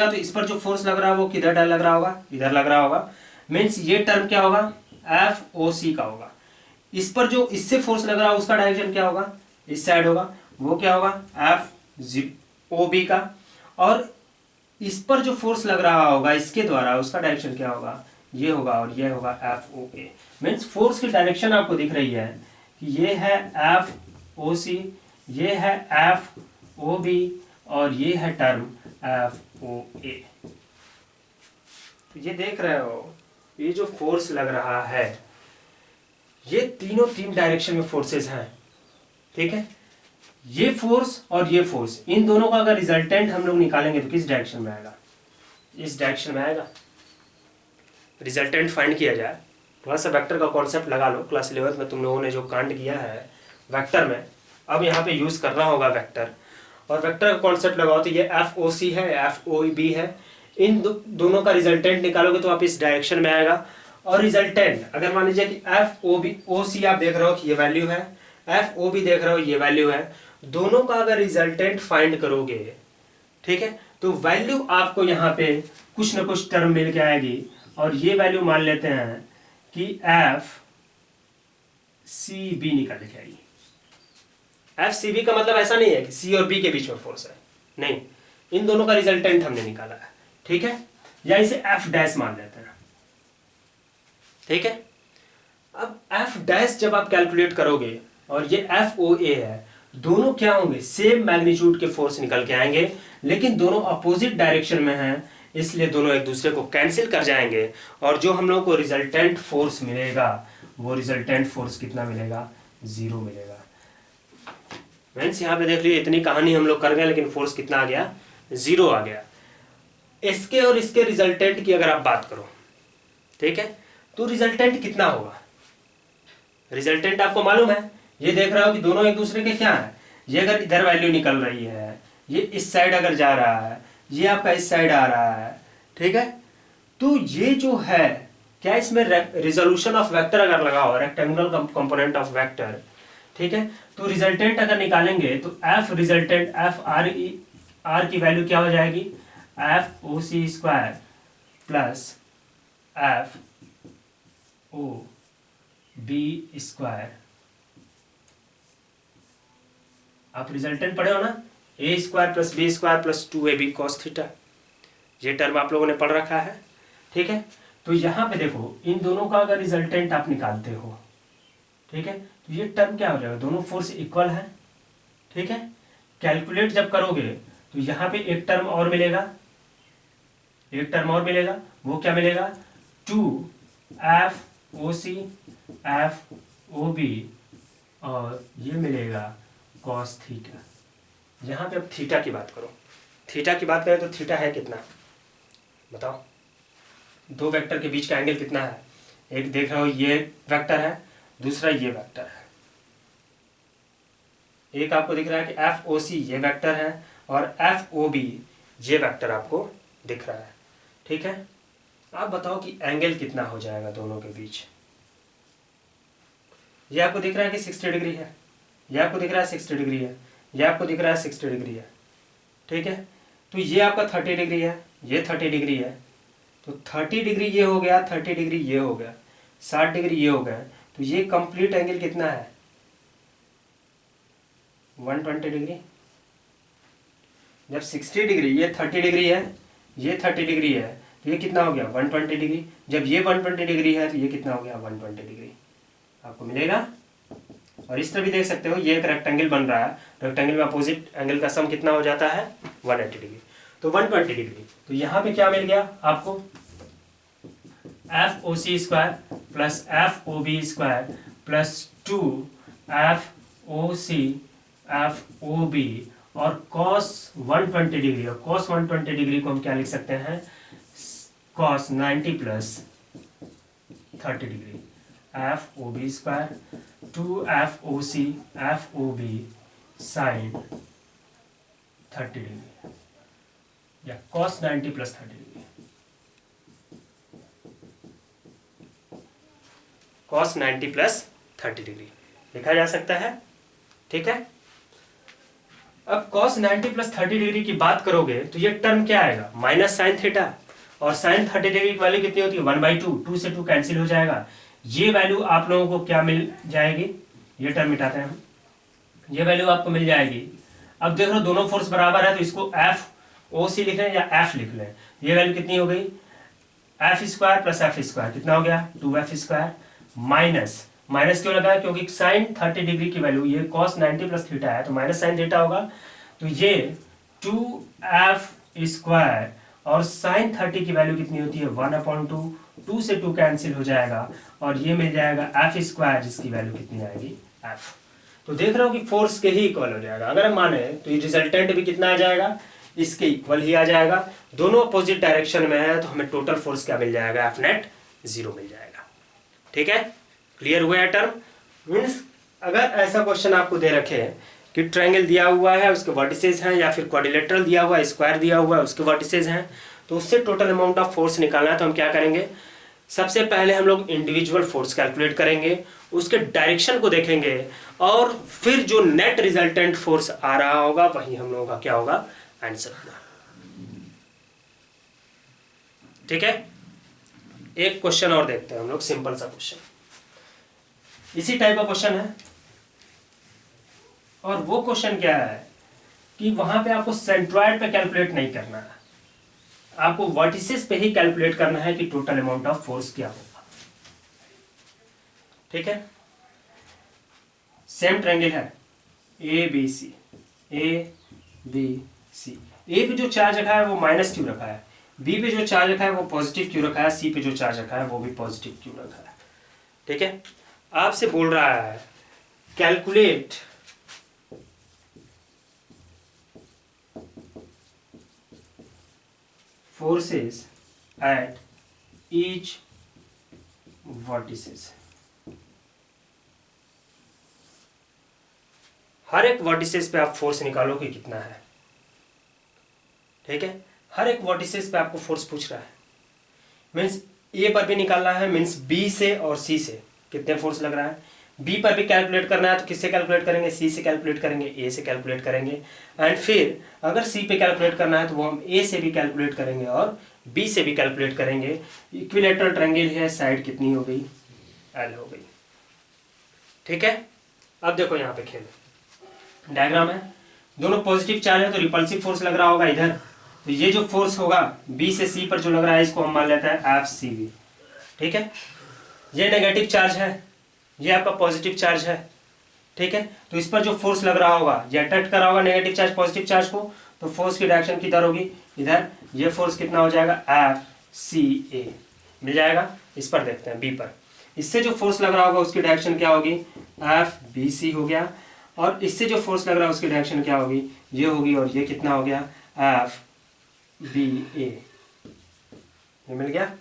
तो इस पर जो फोर्स लग रहा है वो किधर लग रहा होगा, इधर लग रहा होगा। मीन्स ये टर्म क्या होगा, एफ ओ सी का होगा। इस पर जो इससे फोर्स लग रहा है उसका डायरेक्शन क्या होगा, इस साइड होगा, वो क्या होगा एफ ओ बी का। और इस पर जो फोर्स लग रहा होगा इसके द्वारा उसका डायरेक्शन क्या होगा, ये होगा, और ये होगा एफ ओ ए। मीन्स फोर्स की डायरेक्शन आपको दिख रही है कि ये है एफ ओ सी, ये है एफ ओ बी, और ये है टर्म एफ ओ ए। तो ये देख रहे हो, ये जो फोर्स लग रहा है ये तीनों तीन डायरेक्शन में फोर्सेस हैं, ठीक है। ये फोर्स और ये फोर्स, इन दोनों का अगर रिजल्टेंट हम लोग निकालेंगे तो किस डायरेक्शन में आएगा, इस डायरेक्शन में आएगा। रिजल्टेंट फाइंड किया जाए, थोड़ा सा वेक्टर का कॉन्सेप्ट लगा लो। क्लास 11 में तुम लोगों ने जो कांड किया है वेक्टर में, अब यहाँ पे यूज करना होगा वेक्टर। और वेक्टर का कॉन्सेप्ट लगाओ तो ये एफ ओ सी है, एफ ओ बी है, इन दोनों का रिजल्टेंट निकालोगे तो आप इस डायरेक्शन में आएगा। और रिजल्टेंट अगर मान लीजिए कि एफ ओ बी ओ सी आप देख रहे हो कि ये वैल्यू है, एफ ओ बी देख रहे हो ये वैल्यू है, दोनों का अगर रिजल्टेंट फाइंड करोगे, ठीक है, तो वैल्यू आपको यहाँ पे कुछ ना कुछ टर्म मिल के आएगी। और ये वैल्यू मान लेते हैं कि एफ सी बी निकल के आएगी। एफ सी बी का मतलब ऐसा नहीं है कि सी और बी के बीच में फोर्स है, नहीं, इन दोनों का रिजल्टेंट हमने निकाला है, ठीक है। या इसे एफ डैश मान लेते हैं, ठीक है। अब एफ डैश जब आप कैलकुलेट करोगे और ये एफ ओ ए है, दोनों क्या होंगे, सेम मैग्नीट्यूड के फोर्स निकल के आएंगे, लेकिन दोनों अपोजिट डायरेक्शन में हैं, इसलिए दोनों एक दूसरे को कैंसिल कर जाएंगे। और जो हम लोग को रिजल्टेंट फोर्स मिलेगा वो रिजल्टेंट फोर्स कितना मिलेगा, 0 मिलेगा। मीन्स यहाँ पे देख लीजिए इतनी कहानी हम लोग कर गए, लेकिन फोर्स कितना आ गया, 0 आ गया। इसके और इसके रिजल्टेंट की अगर आप बात करो, ठीक है, तो रिजल्टेंट कितना होगा। रिजल्टेंट आपको मालूम है, ये देख रहा हो कि दोनों एक दूसरे के क्या है, ये अगर इधर वैल्यू निकल रही है, ये इस साइड अगर जा रहा है, ये आपका इस साइड आ रहा है, ठीक है। तो ये जो है क्या, इसमें रिजोल्यूशन ऑफ वेक्टर अगर लगा हो, रेक्टेंगुलर कंपोनेंट ऑफ वेक्टर, ठीक है, तो रिजल्टेंट अगर निकालेंगे तो एफ रिजल्टेंट एफ आर की वैल्यू क्या हो जाएगी, F O C square plus F O B square. आप रिजल्टेंट पढ़े हो ना, A square plus B square plus 2ab cos theta, ये टर्म आप लोगों ने पढ़ रखा है, ठीक है। तो यहाँ पे देखो इन दोनों का अगर रिजल्टेंट आप निकालते हो, ठीक है, तो ये टर्म क्या हो जाएगा, दोनों फोर्स इक्वल है, ठीक है। कैलकुलेट जब करोगे तो यहाँ पे एक टर्म और मिलेगा, एक टर्म और मिलेगा, वो क्या मिलेगा, 2 F O C F O B, और ये मिलेगा कॉस थीटा। यहाँ पे अब थीटा की बात करो, थीटा की बात करें तो थीटा है कितना, बताओ। दो वेक्टर के बीच का एंगल कितना है, एक देख रहे हो ये वेक्टर है, दूसरा ये वेक्टर है। एक आपको दिख रहा है कि एफ ओ सी ये वेक्टर है, और एफ ओ बी ये वेक्टर आपको दिख रहा है, ठीक है। आप बताओ कि एंगल कितना हो जाएगा दोनों के बीच। ये आपको दिख रहा है कि 60 डिग्री है, ये आपको दिख रहा है 60 डिग्री है, ये आपको दिख रहा है 60 डिग्री है, ठीक है। तो ये आपका 30 डिग्री है, ये 30 डिग्री है, तो 30 डिग्री ये हो गया, 30 डिग्री ये हो गया, 60 डिग्री ये हो गया, तो ये कंप्लीट एंगल कितना है, 120 डिग्री। जब 60 डिग्री, ये 30 डिग्री है, ये 30 डिग्री है, तो ये कितना हो गया, 120 डिग्री। जब ये 120 डिग्री है तो ये कितना हो गया, 120 डिग्री आपको मिलेगा। और इस तरह भी देख सकते हो, ये एक रेक्टेंगल बन रहा है, रेक्टेंगल में अपोजिट एंगल का सम कितना हो जाता है, 180 डिग्री, तो 120 डिग्री। तो यहाँ पे क्या मिल गया आपको, F O C square plus F O B square plus 2 F O C F O B, और cos 120 डिग्री, और cos 120 डिग्री को हम क्या लिख सकते हैं, cos 90 plus 30 degree, F O B square 2 F O C F O B sine 30 degree, या cos 90 plus 30 degree, cos 90 plus 30 degree लिखा जा सकता है, ठीक है। अब cos 90 प्लस 30 डिग्री की बात करोगे तो ये टर्म क्या आएगा, माइनस साइन थीटा, और साइन 30 डिग्री की वैल्यू कितनी होती है, 1/2, 2 से 2 कैंसिल हो जाएगा। ये वैल्यू आप लोगों को क्या मिल जाएगी, ये टर्म मिटाते हैं हम, ये वैल्यू आपको मिल जाएगी। अब देख लो दोनों फोर्स बराबर है तो इसको एफ ओ सी लिख लें या एफ लिख लें। ये वैल्यू कितनी हो गई, F square plus F square कितना हो गया, 2f स्क्वायर, माइनस माइनस क्यों लगा है, क्योंकि साइन 30 डिग्री की वैल्यू ये cos 90 प्लस थीटा है तो माइनस साइन थीटा होगा, तो ये 2f स्क्वायर और साइन 30 की वैल्यू कितनी होती है 1/2, 2 से 2 कैंसिल हो जाएगा और ये मिल जाएगा एफ स्क्वायर जिसकी वैल्यू कितनी आएगी एफ। तो देख रहे हो कि फोर्स के ही इक्वल हो जाएगा, अगर हम माने तो ये रिजल्टेंट भी कितना आ जाएगा, इसके इक्वल ही आ जाएगा। दोनों अपोजिट डायरेक्शन में है तो हमें टोटल फोर्स क्या मिल जाएगा, एफ नेट 0 मिल जाएगा। ठीक है, क्लियर हुआ है टर्म। मीन्स अगर ऐसा क्वेश्चन आपको दे रखे कि ट्रायंगल दिया हुआ है उसके वर्टिसेस हैं, या फिर क्वाड्रिलेटरल दिया हुआ है, स्क्वायर दिया हुआ है उसके वर्टिसेस हैं, तो उससे टोटल अमाउंट ऑफ फोर्स निकालना है तो हम क्या करेंगे, सबसे पहले हम लोग इंडिविजुअल फोर्स कैलकुलेट करेंगे, उसके डायरेक्शन को देखेंगे और फिर जो नेट रिजल्टेंट फोर्स आ रहा होगा वही हम लोगों का क्या होगा, आंसर होगा। ठीक है, एक क्वेश्चन और देखते हैं हम लोग, सिंपल सा क्वेश्चन, इसी टाइप का क्वेश्चन है। और वो क्वेश्चन क्या है कि वहां पे आपको सेंट्रॉइड पे कैलकुलेट नहीं करना है, आपको वर्टिसेस पे ही कैलकुलेट करना है कि टोटल अमाउंट ऑफ फोर्स क्या होगा। ठीक है, सेम ट्रायंगल है A B C, A B C. ए पे जो चार्ज रखा है वो माइनस क्यों रखा है, बी पे जो चार्ज रखा है वो पॉजिटिव क्यों रखा है, सी पे जो चार्ज रखा है वो भी पॉजिटिव क्यों रखा है। ठीक है, आपसे बोल रहा है calculate forces at each vertices. हर एक वर्टिसेस पे आप फोर्स निकालो कि कितना है। ठीक है, हर एक वर्टिसेस पे आपको फोर्स पूछ रहा है, मीन्स ए पर भी निकालना है, मीन्स बी से और सी से कितने फोर्स लग रहा है, बी पर भी कैलकुलेट करना है तो किससे कैलकुलेट करेंगे, सी से कैलकुलेट करेंगे, ए से कैलकुलेट करेंगे, एंड फिर अगर सी पे कैलकुलेट करना है तो वो हम ए से भी कैलकुलेट करेंगे और बी से भी कैलकुलेट करेंगे। इक्विलेटरल ट्रायंगल है, साइड कितनी हो गई, एल हो गई। ठीक है, अब देखो यहाँ पे खेल डायग्राम है, दोनों पॉजिटिव चार्ज है तो रिपल्सिव फोर्स लग रहा होगा इधर, तो ये जो फोर्स होगा बी से सी पर जो लग रहा है इसको हम मान लेते हैं एफ सी बी। ठीक है, ये नेगेटिव चार्ज है, ये आपका पॉजिटिव चार्ज है। ठीक है, तो इस पर जो फोर्स लग रहा होगा ये अट्रैक्ट कर रहा होगा नेगेटिव चार्ज पॉजिटिव चार्ज को, तो फोर्स की डायरेक्शन किधर होगी, इधर। ये फोर्स कितना हो जाएगा, एफ सी ए मिल जाएगा। इस पर देखते हैं बी पर, इससे जो फोर्स लग रहा होगा उसकी डायरेक्शन क्या होगी, एफ बी सी हो गया, और इससे जो फोर्स लग रहा है उसकी डायरेक्शन क्या होगी, ये होगी, और ये कितना हो गया, एफ बी ए, ये मिल गया।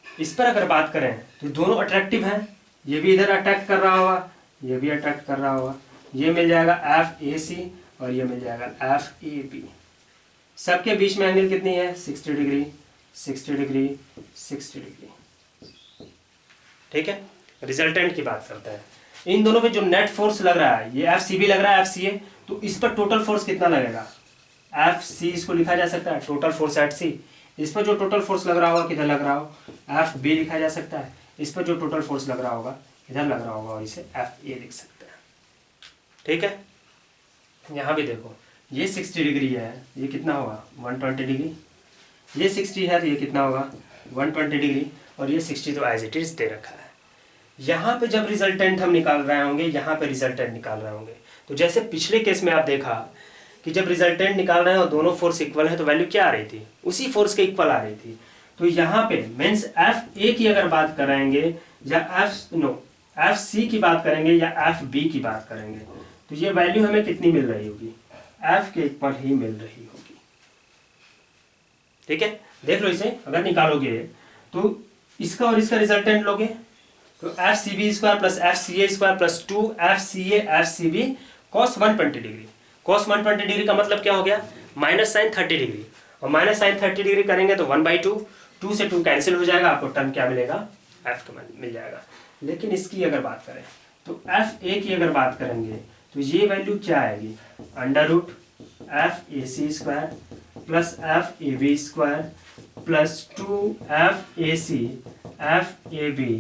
इस पर अगर बात करें तो दोनों अट्रैक्टिव हैं, ये भी इधर अट्रैक्ट कर रहा होगा, ये भी अट्रैक्ट कर रहा होगा, ये मिल जाएगा एफ ए सी और ये मिल जाएगा एफ ए बी। सबके बीच में एंगल कितनी है, 60 डिग्री 60 डिग्री 60 डिग्री। ठीक है, रिजल्टेंट की बात करते हैं, इन दोनों पे जो नेट फोर्स लग रहा है, ये एफ सी बी लग रहा है एफ सी ए, तो इस पर टोटल फोर्स कितना लगेगा, एफ सी इसको लिखा जा सकता है टोटल फोर्स एट सी। इस पर जो टोटल फोर्स लग रहा होगा किधर लग रहा हो, एफ बी लिखा जा सकता है। इस पर जो टोटल फोर्स लग रहा होगा इधर लग रहा होगा और इसे एफ ए लिख सकते हैं। ठीक है, यहाँ भी देखो ये 60 डिग्री है, ये कितना होगा 120 डिग्री, ये 60 है तो ये कितना होगा 120 डिग्री, और ये 60 तो एज इट इज दे रखा है। यहाँ पे जब रिजल्टेंट हम निकाल रहे होंगे, यहाँ पे रिजल्टेंट निकाल रहे होंगे, तो जैसे पिछले केस में आप देखा कि जब रिजल्टेंट निकाल रहे हैं और दोनों फोर्स इक्वल है तो वैल्यू क्या आ रही थी, उसी फोर्स के इक्वल आ रही थी। तो यहाँ पे मीन्स एफ ए की अगर बात करेंगे या एफ सी की बात करेंगे या एफ बी की बात करेंगे, तो ये वैल्यू हमें कितनी मिल रही होगी, एफ के इक्वल ही मिल रही होगी। ठीक है, देख लो इसे अगर निकालोगे तो इसका और इसका रिजल्टेंट लोगे तो F C B square plus F C A square plus 2 F C A F C B cos 120 degree. Cos 120 degree का मतलब क्या हो गया, माइनस साइन 30 डिग्री, और माइनस साइन 30 डिग्री करेंगे तो 1/2, 2 से 2 कैंसिल हो जाएगा, आपको टर्म क्या मिलेगा, एफ का मिल जाएगा। लेकिन इसकी अगर बात करें तो एफ ए की अगर बात करेंगे तो ये वैल्यू क्या आएगी, under root F A C square plus F A B square plus 2 F A C F A B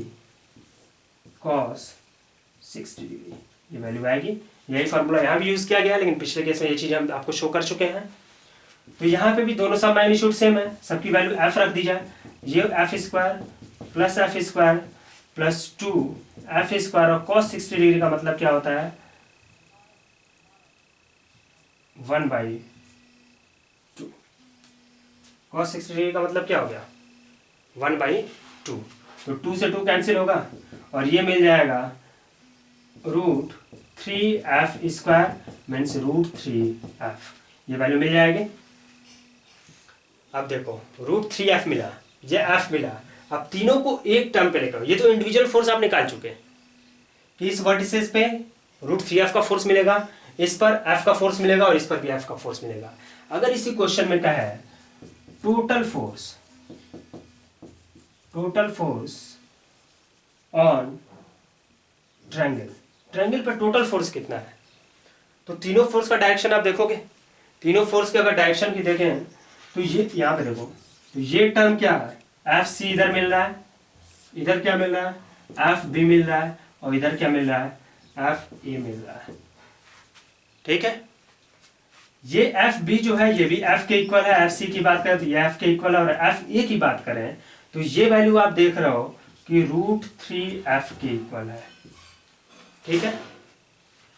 cos 60 degree, ये वैल्यू आएगी। यही फार्मूला यहाँ भी यूज किया गया है, लेकिन पिछले केस में ये चीज़ हम आपको शो कर चुके हैं। तो यहाँ पे भी दोनों सब मैग्नीट्यूड सेम है, सबकी वैल्यू एफ रख दी जाए, ये F square plus F square plus 2 F square और कॉस 60 डिग्री का मतलब क्या होता है 1/2। कॉस 60 डिग्री का मतलब क्या हो गया 1/2। तो 2 से 2 कैंसिल होगा और ये मिल जाएगा √3f स्क्वायर मीन्स √3f, ये वैल्यू मिल जाएगी। अब देखो √3f मिला, ये f मिला, अब तीनों को एक टर्म पे लेकर, ये तो इंडिविजुअल फोर्स आप निकाल चुके हैं कि इस वर्टिसेस पे √3f का फोर्स मिलेगा, इस पर f का फोर्स मिलेगा और इस पर भी f का फोर्स मिलेगा। अगर इसी क्वेश्चन में क्या है टोटल फोर्स ऑन ट्रायंगल पर टोटल फोर्स कितना है, तो तीनों फोर्स का डायरेक्शन आप देखोगे, तीनों फोर्स के अगर डायरेक्शन की देखें तो ये यहाँ पे देखो, तो ये टर्म क्या है एफ सी इधर मिल रहा है, इधर क्या मिल रहा है एफ बी मिल रहा है और इधर क्या मिल रहा है एफ ए मिल रहा है। ठीक है, ये एफ बी जो है ये भी एफ के इक्वल है, एफ सी की बात करें तो ये एफ के इक्वल है, और एफ ए की बात करें तो ये वैल्यू आप देख रहे हो कि √3f के इक्वल है। ठीक है,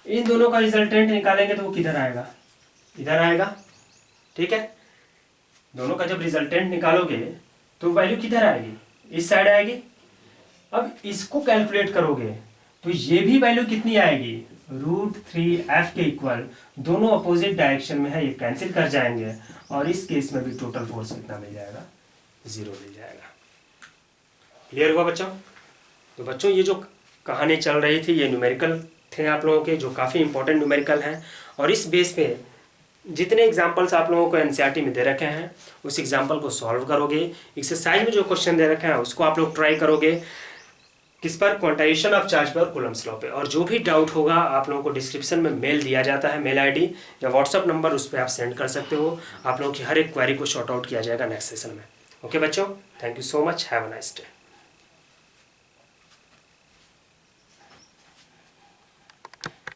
इन दोनों का रिजल्टेंट निकालेंगे तो वो किधर आएगा, इधर आएगा। ठीक है, दोनों का जब रिजल्टेंट निकालोगे तो वैल्यू किधर आएगी, इस साइड आएगी। अब इसको कैलकुलेट करोगे तो ये भी वैल्यू कितनी आएगी √3f के इक्वल, दोनों अपोजिट डायरेक्शन में है, ये कैंसिल कर जाएंगे और इस केस में भी टोटल फोर्स कितना मिल जाएगा 0 मिल जाएगा। क्लियर हुआ बच्चों? तो बच्चों ये जो कहानी चल रही थी ये न्यूमेरिकल थे आप लोगों के, जो काफ़ी इंपॉर्टेंट न्यूमेरिकल हैं, और इस बेस पे जितने एग्जाम्पल्स आप लोगों को एनसीईआरटी में दे रखे हैं उस एग्जाम्पल को सॉल्व करोगे। एक्सरसाइज में जो क्वेश्चन दे रखे हैं उसको आप लोग ट्राई करोगे, किस पर, क्वांटाइजेशन ऑफ चार्ज पर, कूलम्ब्स लॉ पे। और जो भी डाउट होगा आप लोगों को डिस्क्रिप्शन में मेल दिया जाता है, मेल आईडी या व्हाट्सअप नंबर, उस पर आप सेंड कर सकते हो। आप लोगों की हर एक क्वेरी को शॉर्ट आउट किया जाएगा नेक्स्ट सेशन में। ओके बच्चों, thank you so much, have a nice day.